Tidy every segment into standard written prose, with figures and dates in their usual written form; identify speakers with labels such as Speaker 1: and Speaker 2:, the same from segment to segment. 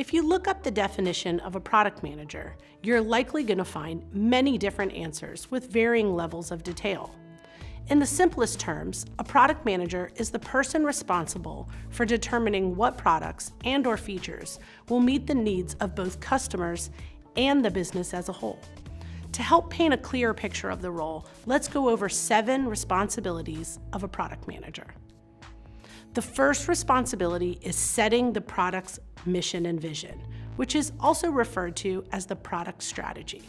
Speaker 1: If you look up the definition of a product manager, you're likely going to find many different answers with varying levels of detail. In the simplest terms, a product manager is the person responsible for determining what products and/or features will meet the needs of both customers and the business as a whole. To help paint a clearer picture of the role, let's go over 7 responsibilities of a product manager. The first responsibility is setting the product's mission and vision, which is also referred to as the product strategy.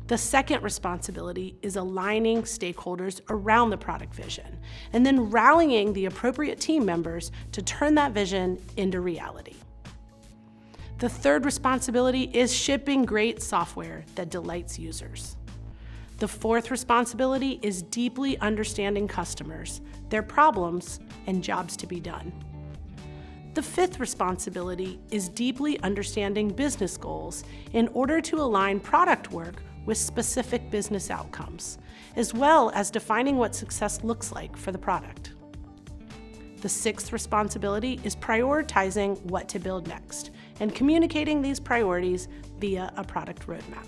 Speaker 1: The second responsibility is aligning stakeholders around the product vision, and then rallying the appropriate team members to turn that vision into reality. The third responsibility is shipping great software that delights users. The fourth responsibility is deeply understanding customers, their problems, and jobs to be done. The fifth responsibility is deeply understanding business goals in order to align product work with specific business outcomes, as well as defining what success looks like for the product. The sixth responsibility is prioritizing what to build next and communicating these priorities via a product roadmap.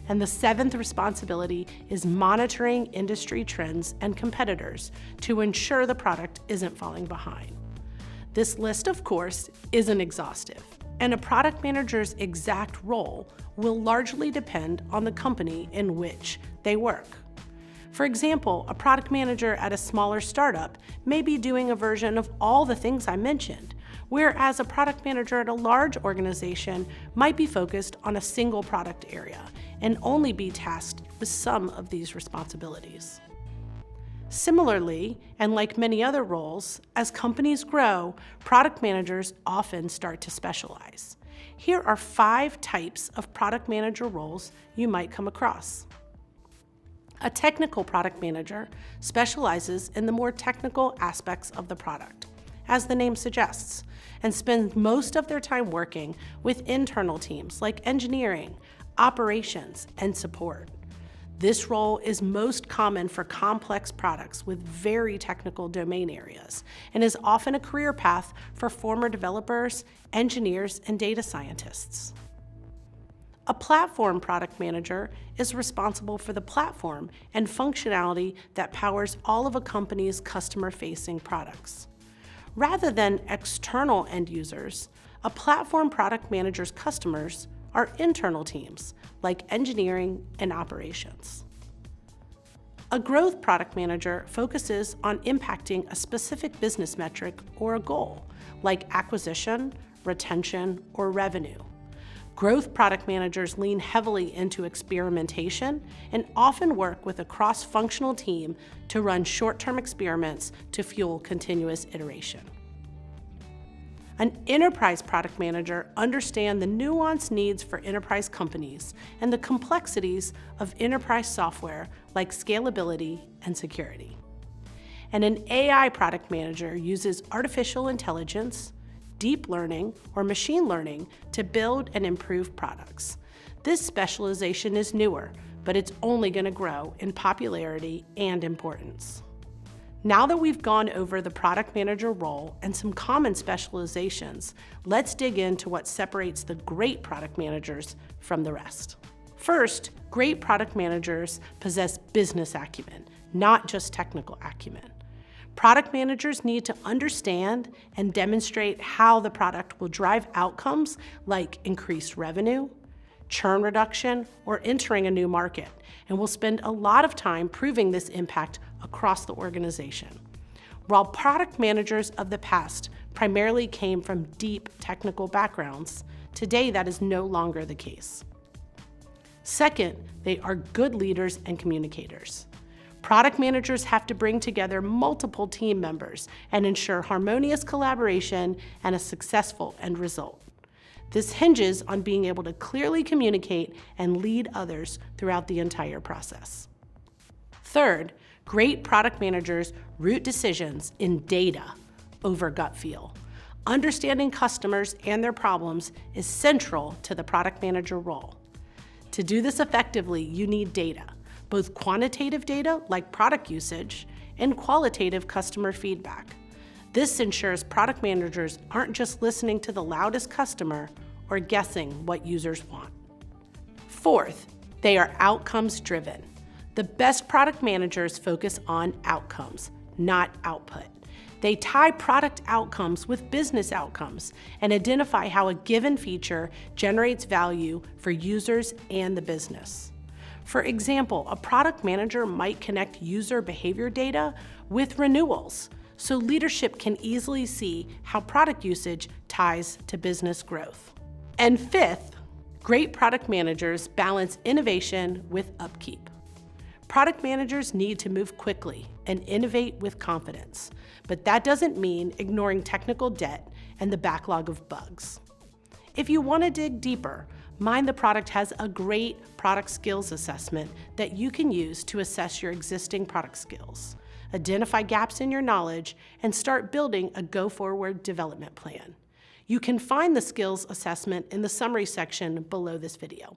Speaker 1: And the seventh responsibility is monitoring industry trends and competitors to ensure the product isn't falling behind. This list, of course, isn't exhaustive, and a product manager's exact role will largely depend on the company in which they work. For example, a product manager at a smaller startup may be doing a version of all the things I mentioned, whereas a product manager at a large organization might be focused on a single product area and only be tasked with some of these responsibilities. Similarly, and like many other roles, as companies grow, product managers often start to specialize. Here are 5 types of product manager roles you might come across. A technical product manager specializes in the more technical aspects of the product, as the name suggests, and spends most of their time working with internal teams like engineering, operations, and support. This role is most common for complex products with very technical domain areas and is often a career path for former developers, engineers, and data scientists. A platform product manager is responsible for the platform and functionality that powers all of a company's customer-facing products. Rather than external end users, a platform product manager's customers are internal teams like engineering and operations. A growth product manager focuses on impacting a specific business metric or a goal, like acquisition, retention, or revenue. Growth product managers lean heavily into experimentation and often work with a cross-functional team to run short-term experiments to fuel continuous iteration. An enterprise product manager understands the nuanced needs for enterprise companies and the complexities of enterprise software like scalability and security. And an AI product manager uses artificial intelligence, deep learning, or machine learning to build and improve products. This specialization is newer, but it's only going to grow in popularity and importance. Now that we've gone over the product manager role and some common specializations, let's dig into what separates the great product managers from the rest. First, great product managers possess business acumen, not just technical acumen. Product managers need to understand and demonstrate how the product will drive outcomes like increased revenue, churn reduction, or entering a new market, and will spend a lot of time proving this impact across the organization. While product managers of the past primarily came from deep technical backgrounds, today that is no longer the case. Second, they are good leaders and communicators. Product managers have to bring together multiple team members and ensure harmonious collaboration and a successful end result. This hinges on being able to clearly communicate and lead others throughout the entire process. Third, great product managers root decisions in data over gut feel. Understanding customers and their problems is central to the product manager role. To do this effectively, you need data, both quantitative data like product usage and qualitative customer feedback. This ensures product managers aren't just listening to the loudest customer or guessing what users want. Fourth, they are outcomes driven. The best product managers focus on outcomes, not output. They tie product outcomes with business outcomes and identify how a given feature generates value for users and the business. For example, a product manager might connect user behavior data with renewals, so leadership can easily see how product usage ties to business growth. And fifth, great product managers balance innovation with upkeep. Product managers need to move quickly and innovate with confidence, but that doesn't mean ignoring technical debt and the backlog of bugs. If you want to dig deeper, Mind the Product has a great product skills assessment that you can use to assess your existing product skills, identify gaps in your knowledge, and start building a go-forward development plan. You can find the skills assessment in the summary section below this video.